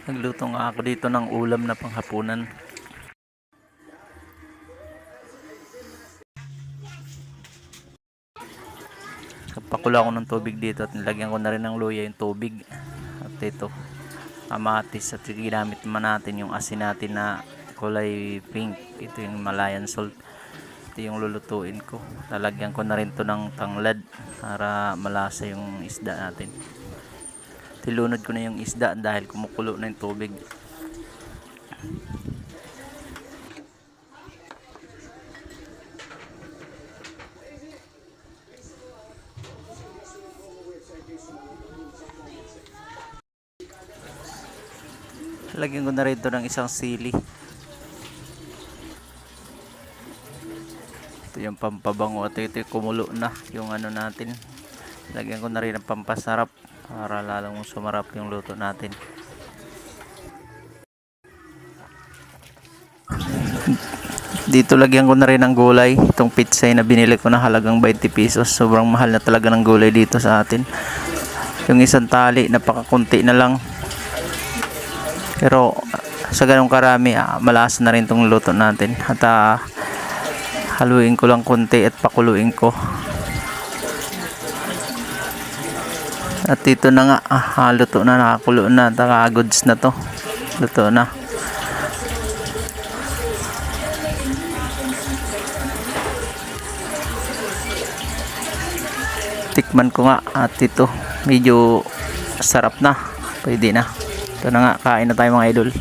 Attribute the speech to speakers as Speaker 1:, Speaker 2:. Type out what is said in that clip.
Speaker 1: Nagluto nga ako dito ng ulam na panghapunan. Nagpakulo ako ng tubig dito at nilagyan ko na rin ng luya yung tubig. At ito, kamatis, at ginamit naman natin yung asin natin na kulay pink. Ito yung Malayan salt. Ito yung lulutuin ko. Lalagyan ko na rin to ng tanglad para malasa yung isda natin. Tilunod ko na yung isda dahil kumukulo na yung tubig. Lagyan ko na rin ito ng isang sili. Ito yung pampabango at ito yung kumulo na yung ano natin. Lagyan ko na rin ng pampasarap para lalong sumarap yung luto natin. Dito lagyan ko na rin ng gulay. Itong pitsay na binili ko na halagang 20 pesos. Sobrang mahal na talaga ng gulay dito sa atin. Yung isang tali, napakakunti na lang. Pero sa ganong karami, malasa na rin itong luto natin. At haluin ko lang konti at pakuluin ko. At ito na nga, luto na, nakakulo na, goods na to. Luto na. Tikman ko nga at ito, medyo sarap na. Pwede na. Ito na nga, kain na tayo mga idol.